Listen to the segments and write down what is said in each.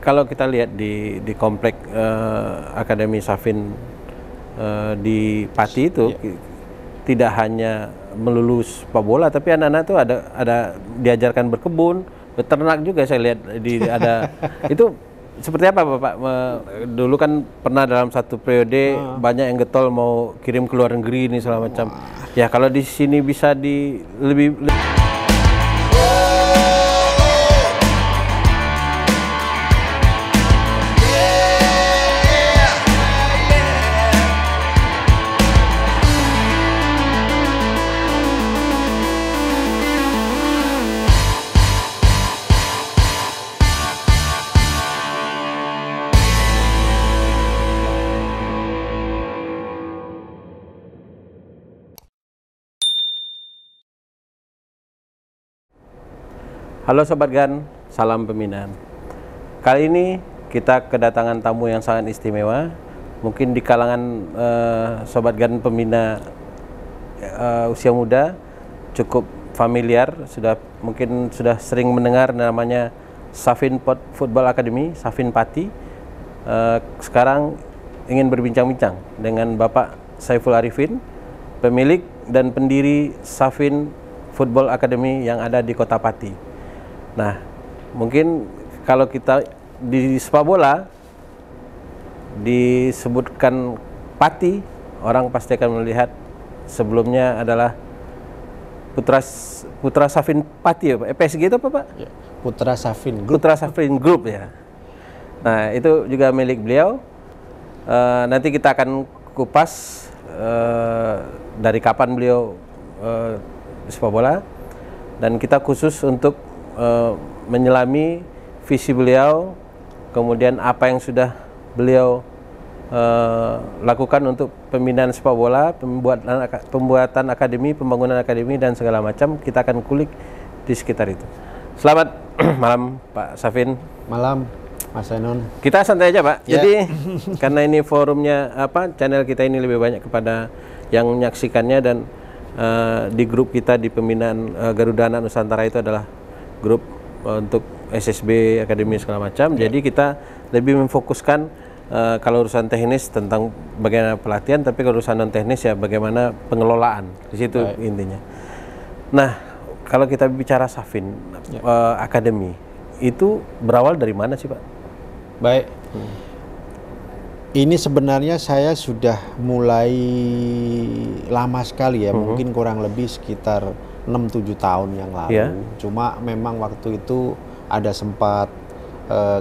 kalau kita lihat di komplek Akademi Safin di Pati itu tidak hanya melulu sepak bola, tapi anak-anak itu ada diajarkan berkebun, beternak juga saya lihat ada itu. Seperti apa Bapak? Dulu kan pernah dalam satu periode banyak yang getol mau kirim ke luar negeri ini segala macam. Ya kalau di sini bisa lebih. Halo Sobat GAN, salam pembinaan. Kali ini kita kedatangan tamu yang sangat istimewa. Mungkin di kalangan Sobat GAN pembina usia muda cukup familiar, mungkin sudah sering mendengar namanya Safin Football Academy, Safin Pati. Sekarang ingin berbincang-bincang dengan Bapak Saiful Arifin, pemilik dan pendiri Safin Football Academy yang ada di Kota Pati. Nah, mungkin kalau kita di sepak bola disebutkan Pati, orang pasti akan melihat sebelumnya adalah Putra Safin Pati ya Pak? PSG itu apa Pak? Ya, Putra Safin Group. Putra Safin Group ya. Nah, itu juga milik beliau. Nanti kita akan kupas dari kapan beliau di sepak bola, dan kita khusus untuk menyelami visi beliau, kemudian apa yang sudah beliau lakukan untuk pembinaan sepak bola, pembuatan akademi, pembangunan akademi dan segala macam. Kita akan kulik di sekitar itu. Selamat malam Pak Safin. Malam Mas Enon. Kita santai aja Pak. Ya. Jadi karena ini forumnya channel kita ini lebih banyak kepada yang menyaksikannya, dan di grup kita di pembinaan Garuda Anak Nusantara itu adalah grup untuk SSB, akademi segala macam. Jadi kita lebih memfokuskan kalau urusan teknis tentang bagaimana pelatihan, tapi kalau urusan non teknis ya bagaimana pengelolaan. Di situ intinya. Nah, kalau kita bicara Safin Academy, itu berawal dari mana sih Pak? Baik. Ini sebenarnya saya sudah mulai lama sekali ya, mungkin kurang lebih sekitar 6-7 tahun yang lalu. Cuma memang waktu itu ada sempat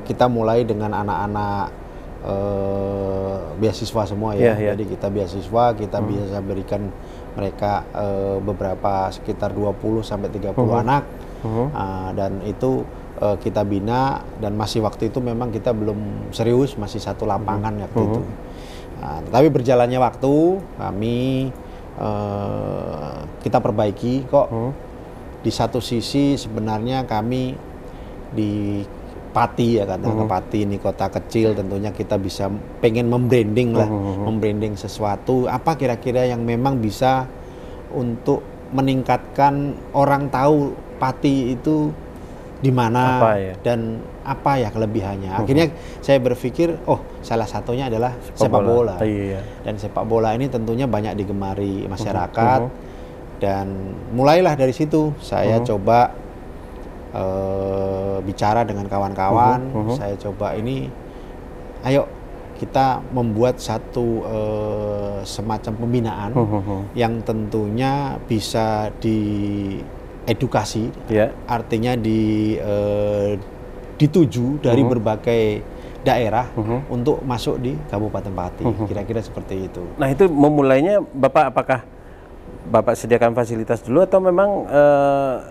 kita mulai dengan anak-anak beasiswa semua ya. Jadi kita beasiswa, kita bisa berikan mereka beberapa sekitar 20-30 anak. Dan itu kita bina, dan masih waktu itu memang kita belum serius, masih satu lapangan waktu itu. Tapi berjalannya waktu kami kita perbaiki kok. Di satu sisi sebenarnya kami di Pati ya, katakan Pati ini kota kecil, tentunya kita bisa pengen membranding lah, membranding sesuatu apa kira-kira yang memang bisa untuk meningkatkan orang tahu Pati itu di mana dan apa ya kelebihannya. Akhirnya saya berpikir, salah satunya adalah sepak bola. Dan sepak bola ini tentunya banyak digemari masyarakat. Dan mulailah dari situ saya coba bicara dengan kawan-kawan. Saya coba ini, ayo kita membuat satu semacam pembinaan yang tentunya bisa diedukasi, artinya dituju dari berbagai daerah untuk masuk di Kabupaten Pati. Kira-kira seperti itu. Nah, itu memulainya apakah Bapak sediakan fasilitas dulu, atau memang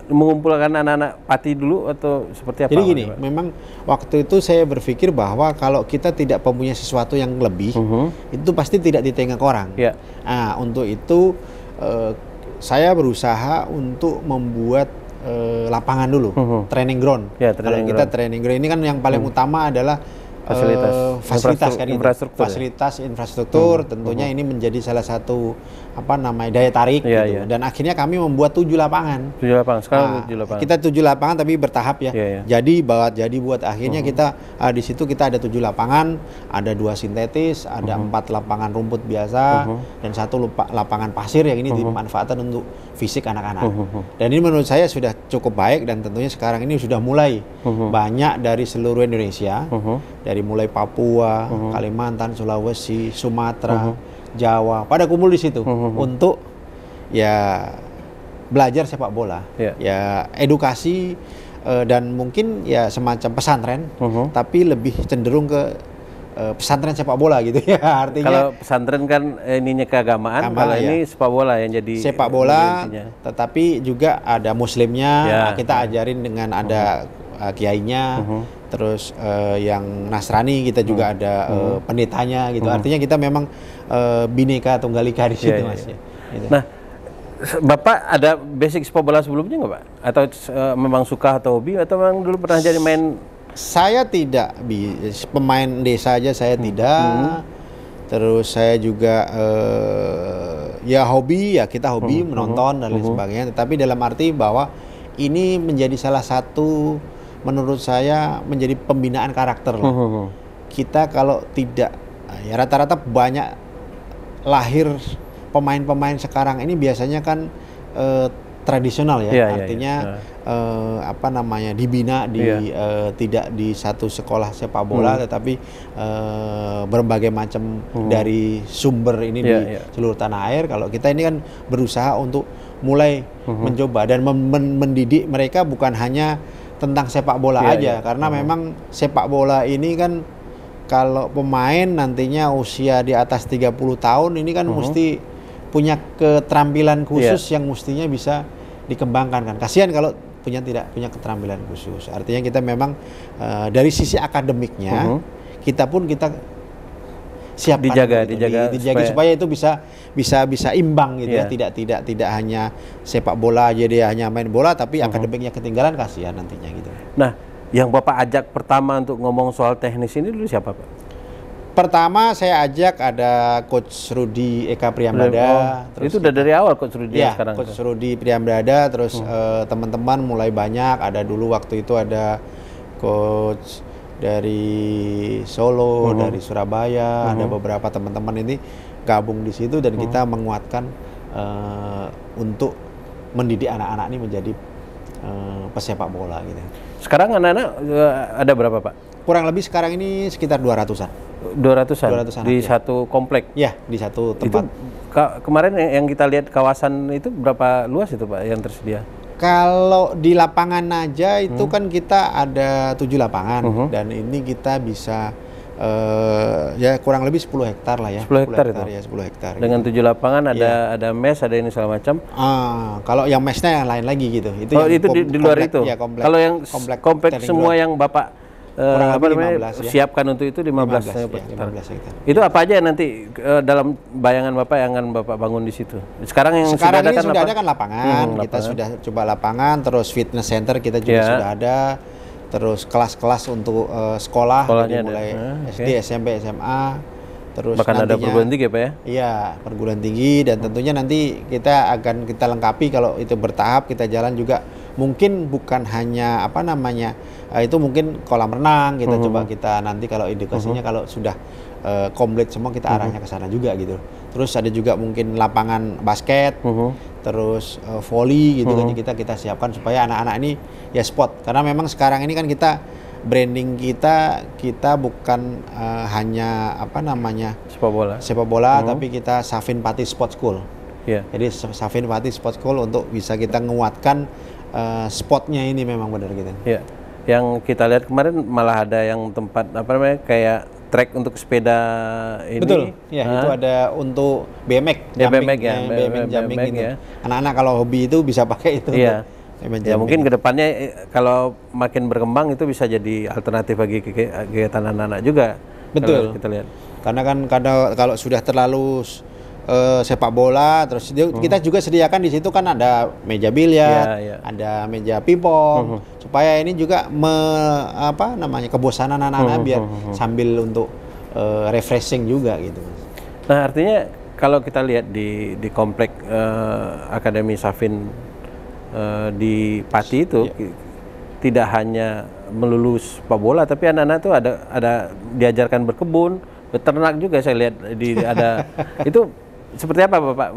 mengumpulkan anak-anak Pati dulu, atau seperti apa? Jadi gini, memang waktu itu saya berpikir bahwa kalau kita tidak mempunyai sesuatu yang lebih, itu pasti tidak ditengok orang. Nah, untuk itu saya berusaha untuk membuat lapangan dulu, training ground. Kalau kita training ground ini kan yang paling utama adalah fasilitas kan, infrastruktur, fasilitas infrastruktur. Tentunya ini menjadi salah satu apa namanya daya tarik gitu. Dan akhirnya kami membuat 7 lapangan. 7 lapangan. Sekarang 7 lapangan. Kita 7 lapangan tapi bertahap ya. Jadi buat akhirnya kita di situ kita ada 7 lapangan, ada 2 sintetis, ada 4 lapangan rumput biasa dan 1 lapangan pasir yang ini dimanfaatkan untuk fisik anak-anak. Dan ini menurut saya sudah cukup baik dan tentunya sekarang ini sudah mulai banyak dari seluruh Indonesia, dari mulai Papua, Kalimantan, Sulawesi, Sumatera, Jawa, pada kumpul di situ untuk ya belajar sepak bola, ya edukasi dan mungkin ya semacam pesantren, tapi lebih cenderung ke pesantren sepak bola gitu ya. Artinya kalau pesantren kan ininya keagamaan, kalau ini sepak bola yang jadi sepak bola, tetapi juga ada muslimnya, kita ajarin dengan ada kiainya. Terus yang Nasrani kita juga ada pendetanya gitu. Artinya kita memang bineka tunggal ika di situ Mas. Gitu. Nah, Bapak ada basic sepak bola sebelumnya nggak Pak? Atau memang suka atau hobi atau memang dulu pernah jadi main? Saya tidak pemain desa aja saya tidak. Terus saya juga ya hobi ya kita hobi menonton dan lain sebagainya. Tetapi dalam arti bahwa ini menjadi salah satu menurut saya menjadi pembinaan karakter lah. Kita kalau tidak ya rata-rata banyak lahir pemain-pemain sekarang ini biasanya kan tradisional ya, artinya apa namanya dibina di tidak di satu sekolah sepak bola tetapi berbagai macam dari sumber ini di seluruh tanah air. Kalau kita ini kan berusaha untuk mulai mencoba dan mendidik mereka bukan hanya tentang sepak bola aja, karena memang sepak bola ini kan kalau pemain nantinya usia di atas 30 tahun ini kan mesti punya keterampilan khusus yang mestinya bisa dikembangkan kan. Kasihan kalau tidak punya keterampilan khusus. Artinya kita memang dari sisi akademiknya kita siapkan dijaga supaya itu bisa imbang gitu ya. Tidak hanya sepak bola aja dia hanya main bola tapi akademiknya ketinggalan, kasihan nantinya gitu. Nah, yang Bapak ajak pertama untuk ngomong soal teknis ini dulu siapa Pak? Pertama saya ajak ada Coach Rudi Eka Priambrada. Itu udah dari awal Coach Rudi sekarang. Coach Rudi Priambrada, terus teman-teman mulai banyak. Ada dulu waktu itu ada Coach dari Solo, dari Surabaya, ada beberapa teman-teman ini gabung di situ dan kita menguatkan untuk mendidik anak-anak ini menjadi pesepak bola gitu. Sekarang anak-anak ada berapa Pak? Kurang lebih sekarang ini sekitar 200-an. 200-an di satu komplek? Ya, di satu tempat. Itu, kemarin yang kita lihat kawasan itu berapa luas itu Pak yang tersedia? Kalau di lapangan aja itu kan kita ada 7 lapangan dan ini kita bisa ya kurang lebih 10 hektar lah ya. 10 hektar itu? Ya, 10 hektar. Dengan gitu. 7 lapangan ada mes, ada ini segala macam? Kalau yang mesnya yang lain lagi gitu. Itu di luar itu? Ya, komplek. Kalau yang komplek semua yang Bapak apa namanya 15, siapkan untuk itu 15 hektar. Itu apa aja nanti dalam bayangan Bapak yang akan Bapak bangun di situ? Sekarang yang sudah ada kan lapangan. Kita sudah coba lapangan, terus fitness center kita juga sudah ada. Terus kelas-kelas untuk sekolah dari mulai SD, SMP, SMA. Terus bahkan nantinya, ada perguruan tinggi ya Pak ya? Iya, perguruan tinggi dan tentunya nanti kita akan kita lengkapi kalau itu bertahap kita jalan juga. Mungkin bukan hanya apa namanya itu mungkin kolam renang kita coba kita nanti kalau edukasinya kalau sudah komplit semua kita arahnya ke sana juga gitu. Terus ada juga mungkin lapangan basket, terus volley gitu kan kita siapkan supaya anak-anak ini ya sport. Karena memang sekarang ini kan kita branding kita bukan hanya apa namanya sepak bola tapi kita Safin Pati Sport School. Jadi Safin Pati Sport School untuk bisa kita menguatkan spotnya ini memang benar gitu. Yang kita lihat kemarin malah ada yang tempat apa namanya kayak track untuk sepeda ini. Betul. Ya, itu ada untuk BMX, BMX jumping gitu. Anak-anak kalau hobi itu bisa pakai itu. Ya mungkin kedepannya kalau makin berkembang itu bisa jadi alternatif bagi kegiatan anak-anak juga. Betul. Kita lihat. Karena kan kalau sudah terlalu sepak bola, terus kita juga sediakan di situ kan ada meja biliar, ada meja pingpong, supaya ini juga kebosanan anak-anak biar sambil untuk refreshing juga gitu. Nah artinya kalau kita lihat di komplek Akademi Safin di Pati itu tidak hanya melulu sepak bola, tapi anak-anak itu ada diajarkan berkebun, beternak juga saya lihat ada itu seperti apa Bapak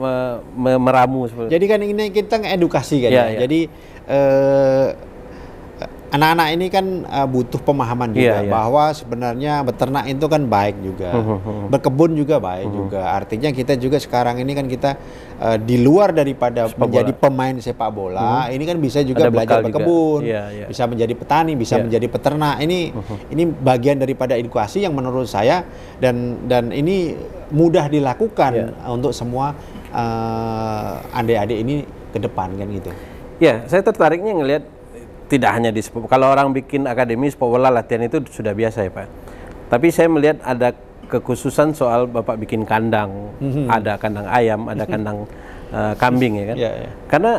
meramu seperti. Jadi kan ini kita edukasi kan ya. Jadi anak-anak ini kan butuh pemahaman juga bahwa sebenarnya beternak itu kan baik juga, berkebun juga baik juga. Artinya kita juga sekarang ini kan kita di luar daripada menjadi pemain sepak bola, ini kan bisa juga belajar berkebun, bisa menjadi petani, bisa menjadi peternak. Ini bagian daripada edukasi yang menurut saya dan ini mudah dilakukan untuk semua adik-adik ini ke depan kan gitu. Ya, saya tertariknya ngelihat tidak hanya di sepak. Kalau orang bikin akademi sepak bola latihan itu sudah biasa ya Pak. Tapi saya melihat ada kekhususan soal Bapak bikin kandang, ada kandang ayam, ada kandang kambing ya kan. Karena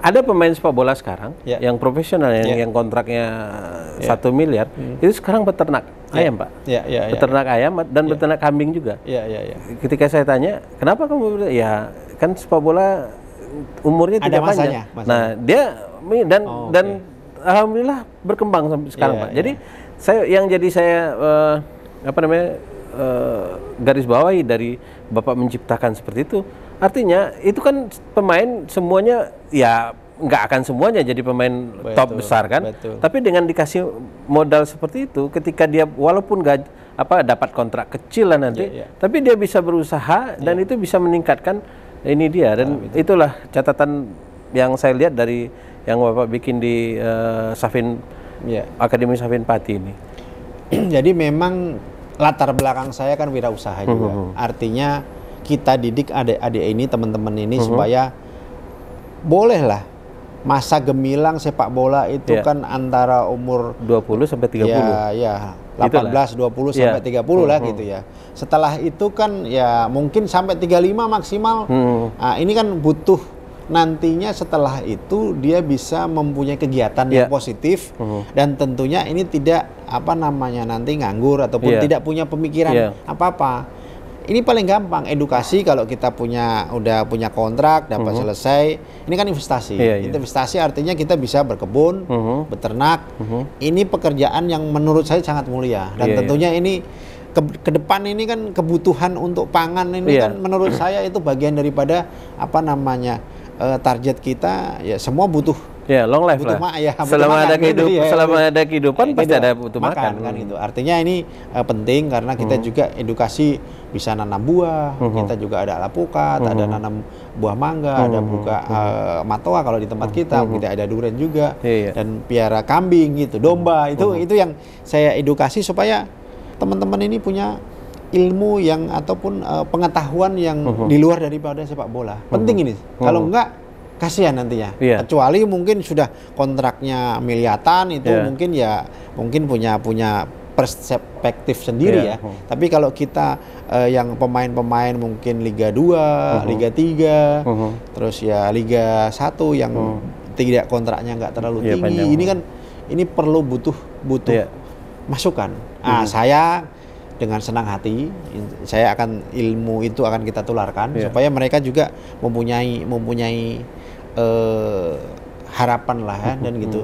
ada pemain sepak bola sekarang yang profesional yang kontraknya 1 miliar itu sekarang peternak ayam Pak. Peternak ayam dan peternak kambing juga. Ketika saya tanya, kenapa kamu? Ya kan sepak bola umurnya tidak panjang. Nah dia dan alhamdulillah berkembang sampai sekarang Pak. Jadi saya garis bawahi dari Bapak menciptakan seperti itu. Artinya itu kan pemain semuanya ya nggak akan semuanya jadi pemain top besar kan. Tapi dengan dikasih modal seperti itu, ketika dia walaupun dapat kontrak kecil lah nanti, tapi dia bisa berusaha dan itu bisa meningkatkan ini dia. Dan itulah catatan yang saya lihat dari yang Bapak bikin di Akademi Safin Pati ini. Jadi memang latar belakang saya kan wirausaha juga. Artinya kita didik adik-adik ini, teman-teman ini supaya bolehlah masa gemilang sepak bola itu kan antara umur 20 sampai 30. Ya, 18, 20 sampai 30 lah gitu ya. Setelah itu kan ya mungkin sampai 35 maksimal. Nah, ini kan butuh nantinya setelah itu dia bisa mempunyai kegiatan yang positif dan tentunya ini tidak nanti nganggur ataupun tidak punya pemikiran apa-apa. Ini paling gampang edukasi kalau kita udah punya kontrak dapat selesai. Ini kan investasi. Investasi artinya kita bisa berkebun, beternak. Ini pekerjaan yang menurut saya sangat mulia dan tentunya ini ke depan ini kan kebutuhan untuk pangan ini kan menurut saya itu bagian daripada target kita ya semua butuh long life lah. Selama ada kehidupan pasti ada butuh makan kan gitu. Artinya ini penting karena kita juga edukasi bisa nanam buah, kita juga ada alpukat, ada nanam buah mangga, ada buka matoa kalau di tempat kita ada durian juga dan piara kambing gitu, domba itu yang saya edukasi supaya teman-teman ini punya ilmu yang ataupun pengetahuan yang di luar daripada sepak bola. Penting ini. Kalau enggak kasihan nantinya. Kecuali mungkin sudah kontraknya miliatan itu mungkin punya perspektif sendiri ya. Tapi kalau kita yang pemain-pemain mungkin Liga 2, Liga 3, terus ya Liga 1 yang tidak kontraknya nggak terlalu tinggi. Ini perlu butuh masukan. Saya dengan senang hati saya akan ilmu itu akan kita tularkan supaya mereka juga mempunyai harapan lah dan gitu.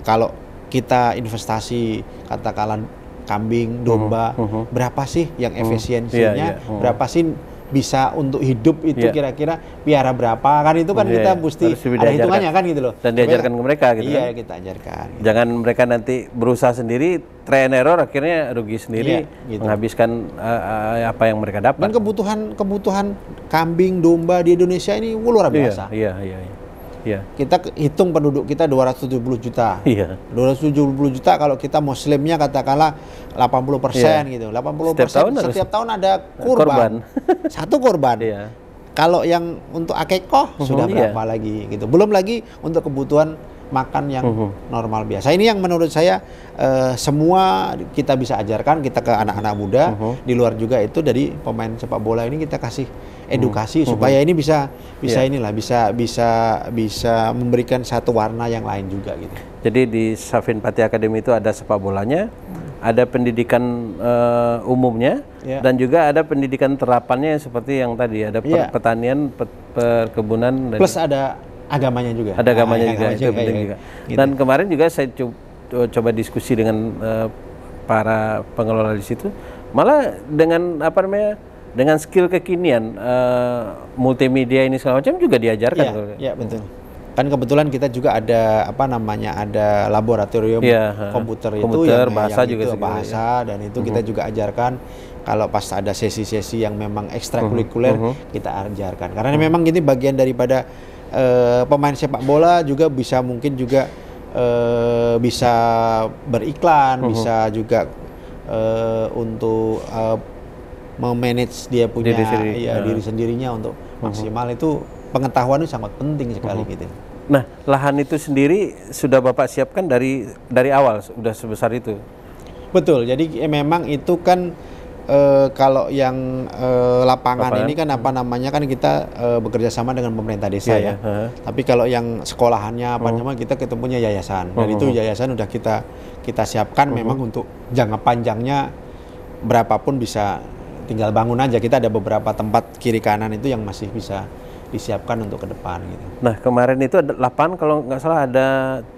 Kalau kita investasi katakanlah kambing, domba, berapa sih yang efisiensinya, berapa sih bisa untuk hidup itu kira-kira piara berapa kan itu kan kita mesti ada hitungannya kan gitu loh. Dan diajarkan ke mereka gitu. Iya, kita ajarkan. Jangan mereka nanti berusaha sendiri, try and error akhirnya rugi sendiri, menghabiskan apa yang mereka dapat. Dan kebutuhan kambing, domba di Indonesia ini luar biasa. Iya. Kita hitung penduduk kita 270 juta. 270 juta kalau kita muslimnya katakanlah 80% gitu. 80% setiap tahun ada kurban. Satu kurban. Kalau yang untuk akikoh sudah berapa lagi gitu. Belum lagi untuk kebutuhan makan yang normal biasa. Ini yang menurut saya semua kita bisa ajarkan, kita ke anak-anak muda, di luar juga itu dari pemain sepak bola ini kita kasih edukasi supaya ini bisa inilah bisa memberikan satu warna yang lain juga gitu. Jadi di Safin Pati Academy itu ada sepak bolanya, ada pendidikan umumnya, dan juga ada pendidikan terapannya seperti yang tadi ada pertanian, perkebunan, plus ada agamanya juga. Ada agamanya juga, itu penting juga. Gitu. Dan kemarin juga saya coba diskusi dengan para pengelola di situ, malah dengan dengan skill kekinian multimedia ini segala macam juga diajarkan. Iya, betul. Kan kebetulan kita juga ada ada laboratorium komputer itu yang bahasa yang juga itu bahasa dan itu kita juga ajarkan. Kalau pas ada sesi-sesi yang memang ekstrakurikuler kita ajarkan. Karena memang ini bagian daripada pemain sepak bola juga bisa mungkin juga bisa beriklan, bisa juga untuk memanage dia punya diri sendirinya untuk maksimal. Itu pengetahuan itu sangat penting sekali gitu. Nah, lahan itu sendiri sudah Bapak siapkan dari awal, sudah sebesar itu? Betul, jadi memang itu kan kalau yang lapangan ini kan kan kita bekerja sama dengan pemerintah desa ya. Tapi kalau yang sekolahannya kita ketemunya yayasan. Dan itu yayasan udah kita siapkan memang untuk jangka panjangnya berapapun bisa tinggal bangun aja. Kita ada beberapa tempat kiri kanan itu yang masih bisa disiapkan untuk ke depan gitu. Nah, kemarin itu ada 8, kalau nggak salah ada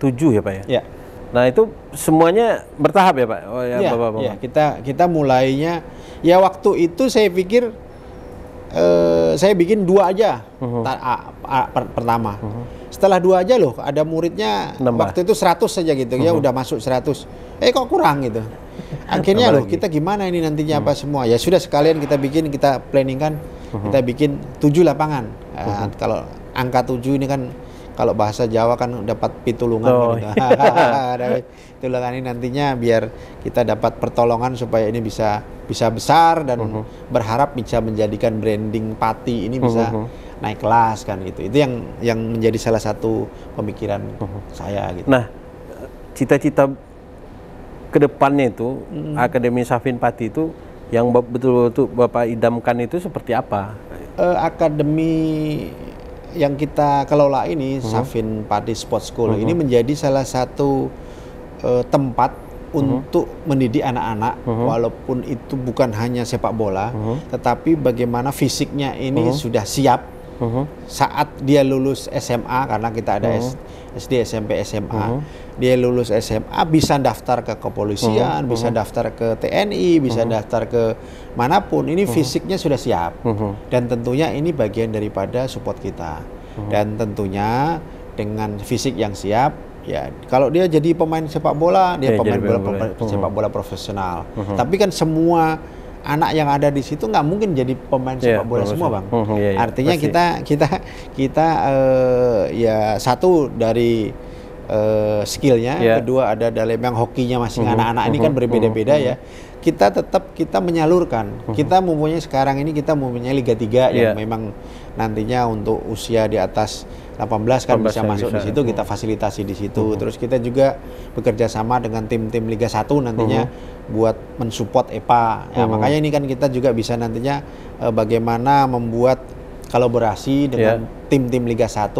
7 ya Pak ya? Iya. Nah, itu semuanya bertahap ya Pak? Iya, kita mulainya ya waktu itu saya pikir saya bikin 2 aja pertama. Setelah 2 aja loh, ada muridnya waktu itu 100 saja gitu ya, udah masuk 100. Kok kurang gitu. Akhirnya loh kita gimana ini nantinya apa semua. Ya sudah sekalian kita planningkan, kita bikin 7 lapangan. Kalau angka 7 ini kan kalau bahasa Jawa kan dapat pitulungan gitu. Pitulungan ini nantinya biar kita dapat pertolongan supaya ini bisa besar dan berharap bisa menjadikan branding Pati ini bisa naik kelas kan gitu. Itu yang menjadi salah satu pemikiran saya gitu. Nah, cita-cita kedepannya itu Akademi Safin Pati itu yang betul-betul Bapak idamkan itu seperti apa? Akademi yang kita kelola ini, Safin Pati Sports School, ini menjadi salah satu tempat untuk mendidik anak-anak, walaupun itu bukan hanya sepak bola, tetapi bagaimana fisiknya ini sudah siap saat dia lulus SMA, karena kita ada SD, SMP, SMA. Dia lulus SMA bisa daftar ke kepolisian, bisa daftar ke TNI, bisa daftar ke manapun. Ini fisiknya sudah siap. Dan tentunya ini bagian daripada support kita. Dan tentunya dengan fisik yang siap, ya kalau dia jadi pemain sepak bola, dia sepak bola profesional. Tapi kan semua anak yang ada di situ nggak mungkin jadi pemain sepak bola semua, Bang. Artinya kita ya satu dari skillnya, kedua ada dalam yang hokinya masing anak-anak ini kan berbeda-beda ya. Kita menyalurkan. Kita mempunyai sekarang ini kita mempunyai Liga 3 yang memang nantinya untuk usia di atas 18 kan bisa masuk di situ, kita fasilitasi di situ. Terus kita juga bekerja sama dengan tim-tim Liga 1 nantinya buat mensupport EPA. Ya, makanya ini kan kita juga bisa nantinya bagaimana membuat kolaborasi dengan tim-tim Liga 1.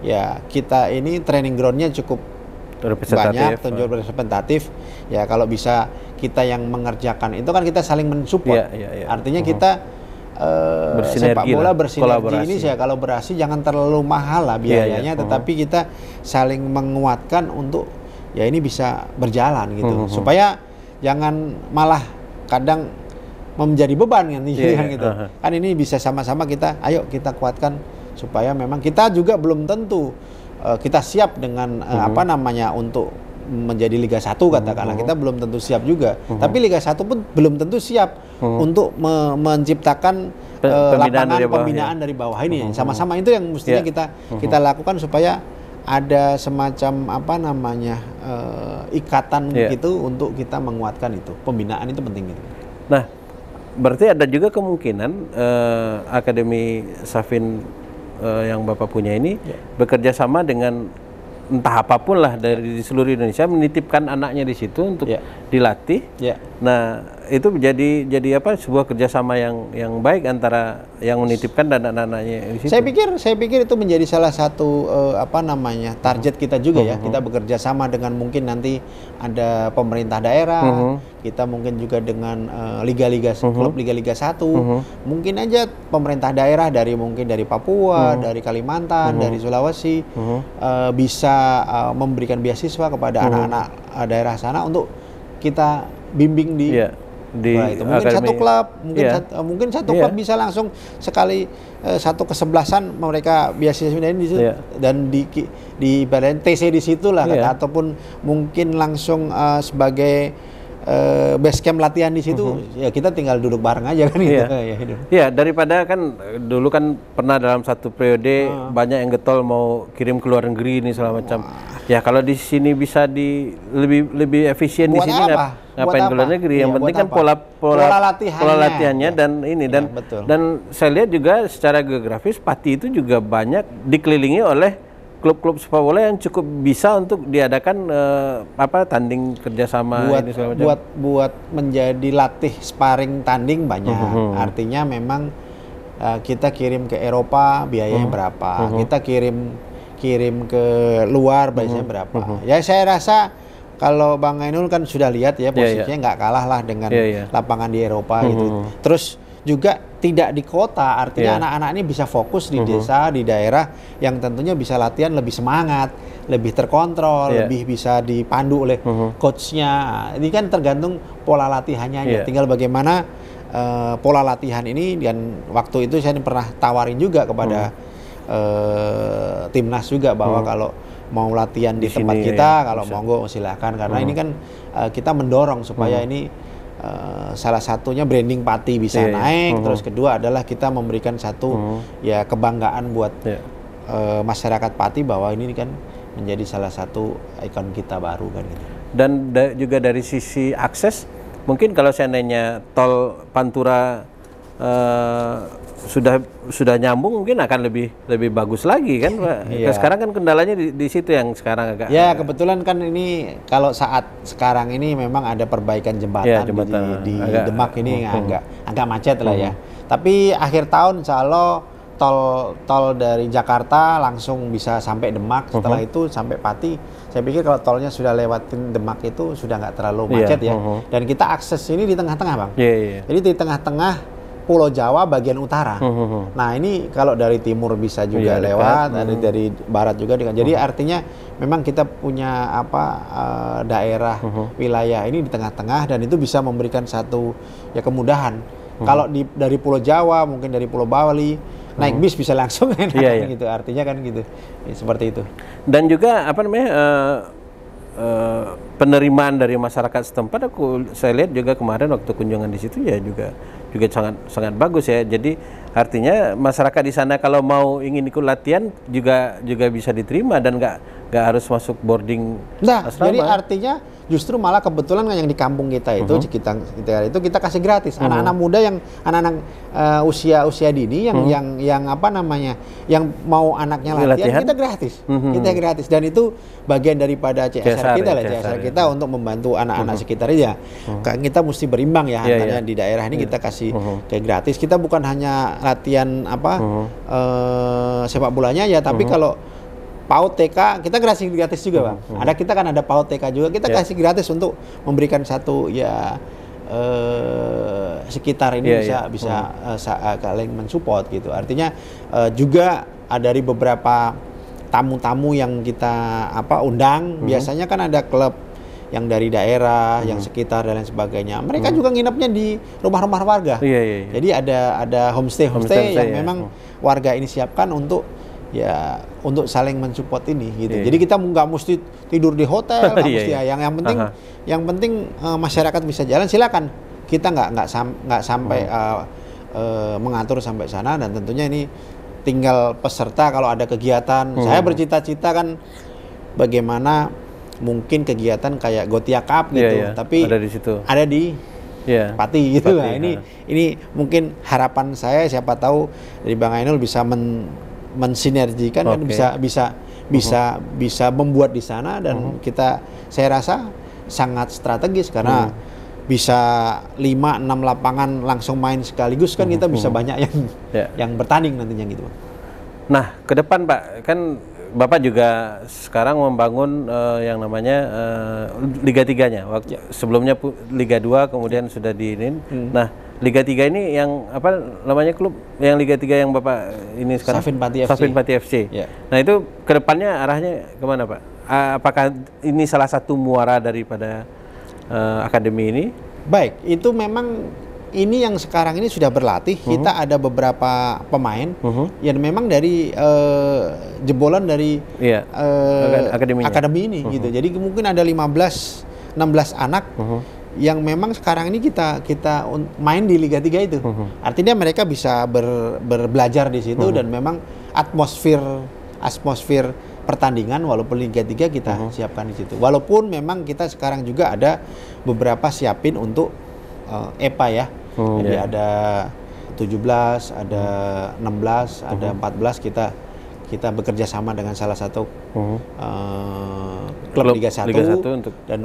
Ya, kita ini training groundnya cukup banyak, representatif. Ya, kalau bisa kita yang mengerjakan itu kan kita saling mensupport. Artinya kita sepak bola bersinergi ini saya kolaborasi, jangan terlalu mahal lah biayanya, tetapi kita saling menguatkan untuk ya ini bisa berjalan gitu, supaya jangan malah kadang menjadi beban kan gitu. Kan ini bisa sama-sama kita, ayo kita kuatkan supaya memang kita juga belum tentu kita siap dengan untuk menjadi Liga 1 katakanlah, kita belum tentu siap juga. Tapi Liga 1 pun belum tentu siap untuk menciptakan lapangan pembinaan dari bawah ini. Sama-sama itu yang mestinya kita lakukan supaya ada semacam ikatan gitu untuk kita menguatkan itu. Pembinaan itu penting gitu. Nah, berarti ada juga kemungkinan Akademi Safin yang Bapak punya ini bekerja sama dengan entah apapun lah dari di seluruh Indonesia menitipkan anaknya di situ untuk dilatih. Nah, itu jadi apa, sebuah kerjasama yang baik antara yang menitipkan dan anak-anaknya di situ. Saya pikir itu menjadi salah satu apa namanya target kita juga ya. Kita bekerja sama dengan mungkin nanti ada pemerintah daerah, kita mungkin juga dengan liga-liga klub liga-liga 1. Mungkin aja pemerintah daerah mungkin dari Papua, dari Kalimantan, dari Sulawesi bisa memberikan beasiswa kepada anak-anak daerah sana untuk kita bimbing di itu. Mungkin satu klub, mungkin satu klub bisa langsung sekali satu kesebelasan mereka beasiswa ini di situ, dan di ibaratnya TC di situ lah, ataupun mungkin langsung sebagai base camp latihan di situ, ya kita tinggal duduk bareng aja kan gitu. Iya, daripada kan dulu kan pernah dalam satu periode banyak yang getol mau kirim ke luar negeri ini segala macam. Ya kalau di sini bisa lebih efisien di sini, ngapain ke luar negeri? Yang penting kan pola latihannya dan ini dan saya lihat juga secara geografis Pati itu juga banyak dikelilingi oleh klub-klub sepak bola yang cukup bisa untuk diadakan tanding kerjasama ini segala macam. Buat menjadi latih sparring tanding banyak. Artinya memang kita kirim ke Eropa biayanya berapa, kita kirim ke luar biasanya berapa. Ya saya rasa kalau Bang Ainul kan sudah lihat ya posisinya nggak kalah lah dengan lapangan di Eropa gitu. Terus juga tidak di kota, artinya anak-anak ini bisa fokus di desa, di daerah yang tentunya bisa latihan lebih semangat, lebih terkontrol, lebih bisa dipandu oleh coachnya. Ini kan tergantung pola latihannya, tinggal bagaimana pola latihan ini. Dan waktu itu saya pernah tawarin juga kepada timnas juga bahwa kalau mau latihan di tempat kita, kalau monggo silakan, karena ini kan kita mendorong supaya ini salah satunya branding Pati bisa naik, terus kedua adalah kita memberikan satu ya kebanggaan buat masyarakat Pati bahwa ini kan menjadi salah satu ikon kita baru kan gitu. Dan juga dari sisi akses, mungkin kalau seandainya tol Pantura sudah nyambung mungkin akan lebih bagus lagi kan Pak. Sekarang kan kendalanya di situ yang sekarang agak. Ya kebetulan kan ini kalau saat sekarang ini memang ada perbaikan jembatan, di Demak ini agak macet lah ya. Tapi akhir tahun insya Allah tol dari Jakarta langsung bisa sampai Demak, setelah itu sampai Pati. Saya pikir kalau tolnya sudah lewatin Demak itu sudah nggak terlalu macet ya. Dan kita akses ini di tengah-tengah Bang. Jadi di tengah-tengah Pulau Jawa bagian utara. Nah ini kalau dari timur bisa juga lewat, dari barat juga. Jadi artinya memang kita punya daerah wilayah ini di tengah-tengah, dan itu bisa memberikan satu ya kemudahan. Kalau dari Pulau Jawa, mungkin dari Pulau Bali naik bis bisa langsung gitu. Artinya kan gitu, seperti itu. Dan juga penerimaan dari masyarakat setempat, saya lihat juga kemarin waktu kunjungan di situ ya juga sangat bagus ya. Jadi artinya masyarakat di sana kalau mau ingin ikut latihan juga bisa diterima dan nggak harus masuk boarding asrama. Jadi artinya justru malah kebetulan yang di kampung kita itu kita kasih gratis. Anak-anak muda yang anak-anak usia dini yang mau anaknya latihan kita gratis. Kita gratis, dan itu bagian daripada CSR kita lah, CSR kita untuk membantu anak-anak sekitar ya. Kita mesti berimbang ya antara di daerah ini kita kasih kayak gratis. Kita bukan hanya latihan sepak bolanya ya, tapi kalau PAUD TK kita kasih gratis juga Bang. Kita kan ada PAUD TK juga, kita kasih gratis untuk memberikan satu ya sekitar ini bisa saling mensupport gitu. Artinya juga dari beberapa tamu-tamu yang kita undang, biasanya kan ada klub yang dari daerah, yang sekitar dan lain sebagainya. Mereka juga nginepnya di rumah-rumah warga. Jadi ada homestay yang memang warga ini siapkan untuk saling mensupport ini gitu. Jadi kita nggak mesti tidur di hotel, nggak mesti ya. Yang penting masyarakat bisa jalan, silakan. Kita nggak sampai mengatur sampai sana, dan tentunya ini tinggal peserta kalau ada kegiatan. Saya bercita-cita kan bagaimana mungkin kegiatan kayak Gotia Cup gitu, tapi ada di Pati gitu lah. Ini mungkin harapan saya, siapa tahu dari Bang Ainul bisa mensinergikan kan, bisa membuat di sana, dan saya rasa sangat strategis karena bisa 5-6 lapangan langsung main sekaligus kan, kita bisa banyak yang bertanding nantinya gitu. Nah, ke depan Pak, kan Bapak juga sekarang membangun yang namanya Liga 3-nya. Sebelumnya Liga 2, kemudian sudah diinin. Nah, Liga 3 ini yang apa namanya klub yang Liga 3 yang Bapak ini sekarang? Safin Pati FC. Yeah. Nah, itu ke depannya arahnya kemana Pak? Apakah ini salah satu muara daripada akademi ini? Baik, itu memang ini yang sekarang ini sudah berlatih. Kita ada beberapa pemain yang memang dari jebolan dari akademi ini gitu. Jadi mungkin ada 15-16 anak yang memang sekarang ini kita main di Liga 3 itu. Artinya mereka bisa belajar di situ, dan memang atmosfer pertandingan walaupun Liga 3 kita siapkan di situ. Walaupun memang kita sekarang juga ada beberapa siapin untuk EPA ya. Jadi ada 17, ada 16, ada 14, kita bekerja sama dengan salah satu klub Liga 1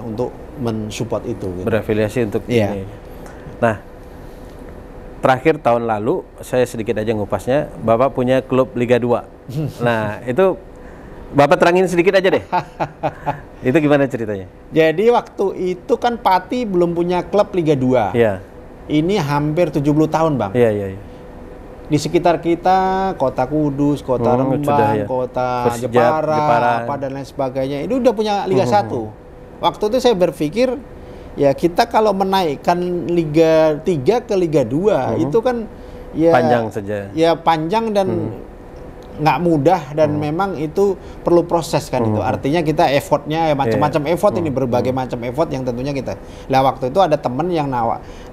untuk mensupport itu. Gitu. Berafiliasi untuk ini. Nah, terakhir tahun lalu saya sedikit aja ngupasnya, Bapak punya klub Liga 2. Nah, itu Bapak terangin sedikit aja deh. Itu gimana ceritanya? Jadi waktu itu kan Pati belum punya klub Liga 2. Iya. Ini hampir 70 tahun, Bang. Iya. Di sekitar kita, Kota Kudus, Kota Rembang, Kota Jepara, apa dan lain sebagainya, itu udah punya Liga 1. Waktu itu saya berpikir, ya kita kalau menaikkan Liga 3 ke Liga 2, itu kan ya panjang saja. Ya panjang dan nggak mudah, dan memang itu perlu proses kan itu. Artinya kita effortnya macam-macam effort ini, berbagai macam effort yang tentunya kita. Lah waktu itu ada temen yang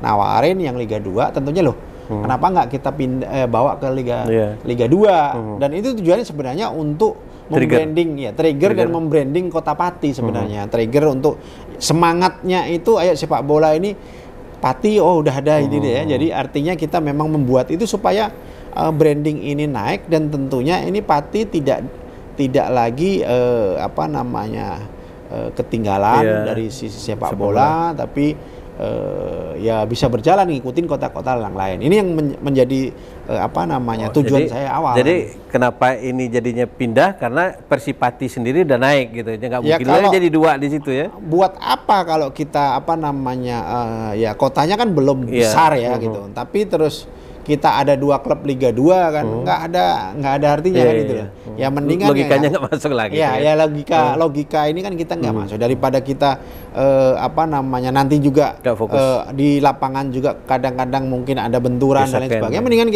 nawarin yang Liga 2, tentunya loh kenapa nggak kita bawa ke Liga 2, dan itu tujuannya sebenarnya untuk membranding trigger dan membranding Kota Pati sebenarnya. Trigger untuk semangatnya itu, ayo sepak bola ini Pati udah ada ini deh ya. Jadi artinya kita memang membuat itu supaya branding ini naik, dan tentunya ini Pati tidak lagi ketinggalan dari sisi sepak bola, tapi ya bisa berjalan ngikutin kota-kota yang lain. Ini yang menjadi tujuan saya awal. Jadi kenapa ini jadinya pindah, karena Persipati sendiri udah naik gitu. Nggak mungkin lagi jadi 2 di situ ya. Buat apa kalau kita kotanya kan belum besar ya gitu. Tapi terus kita ada 2 klub Liga 2 kan, nggak ada artinya kan gitu. Ya mendingan logikanya nggak masuk lagi. Ya logika ini kan kita nggak masuk, daripada kita nanti juga di lapangan juga kadang-kadang mungkin ada benturan dan lain sebagainya. Mendingan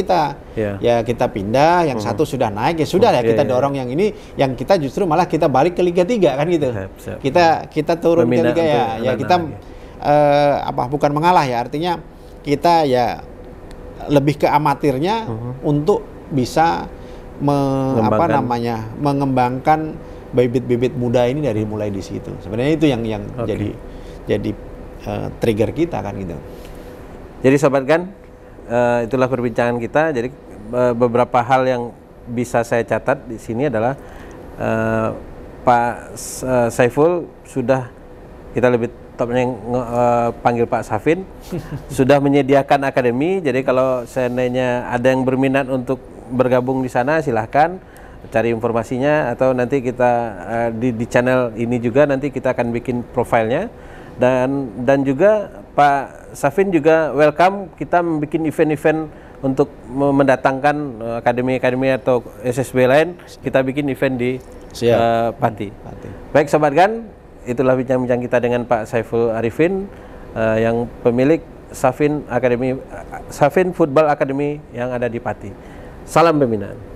kita pindah, yang satu sudah naik ya sudah kita dorong yang ini, yang kita justru malah kita balik ke Liga 3 kan gitu. Kita turun ke Liga kita bukan mengalah ya, artinya kita lebih ke amatirnya untuk bisa mengembangkan bibit-bibit muda ini mulai di situ. Sebenarnya itu yang jadi trigger kita kan gitu. Jadi Sobat Gan, itulah perbincangan kita. Jadi beberapa hal yang bisa saya catat di sini adalah Pak Saiful sudah, kita lebih topnya panggil Pak Safin, sudah menyediakan akademi. Jadi kalau seandainya ada yang berminat untuk bergabung di sana, silahkan cari informasinya, atau nanti kita di channel ini juga nanti kita akan bikin profilnya, dan juga Pak Safin juga welcome kita membuat event-event untuk mendatangkan akademi-akademi atau SSB lain, kita bikin event di Pati. Baik Sobat Gan, itulah bincang-bincang kita dengan Pak Saiful Arifin, yang pemilik Safin Football Academy yang ada di Pati. Salam pembinaan.